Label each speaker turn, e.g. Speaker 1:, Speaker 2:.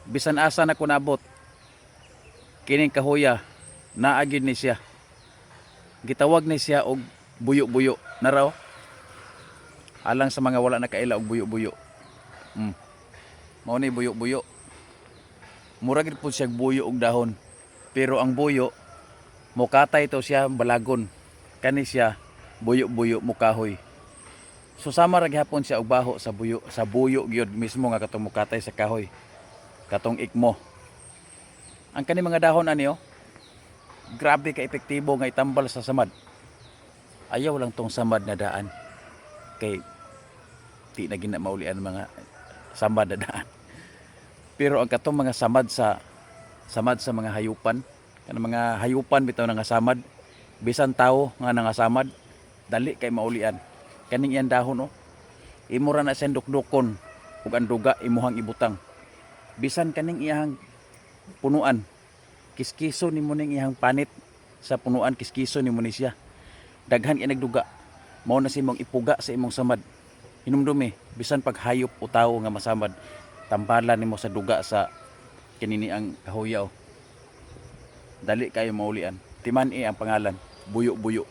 Speaker 1: bisan asa na ko nabot kining kahoya naagid ni siya, gitawag ni siya og buyo-buyo na raw, alang sa mga wala nakaila og buyo-buyo. Mao ni buyo-buyo, mura gid pud siya buyo og dahon, pero ang buyo mukatay to siya balagon, kani siya buyo-buyo mukahoy. So sama ra gihapon siya og baho sa buyo gyud mismo nga katong mukatay sa kahoy, katong ikmo. Ang kani mga dahon ani grabe ka epektibo nga itambal sa samad. Ayaw lang tong samad na daan, kay di na gina maulian mga samad na daan. Pero ang katong mga samad sa mga hayupan, kanang mga hayupan bitaw nga samad, bisan tawo nga nangasamad, dali kay maulian. Kaning iyang dahon imo ra na siyang dukdukon ug ang duga imuhang ibutang. Bisan kaning iyang punuan, kiskiso nimo ning iyang panit sa punuan, kiskiso nimo ni siya. Daghan kay nagduga, mao na si imong ipuga sa imong samad. Hinumdumi, bisan pag hayop o tawo nga masamad, tambalan nimo sa duga sa kinini ang kahoya. Dali kayo maulian. Timan ang pangalan, buyo-buyo.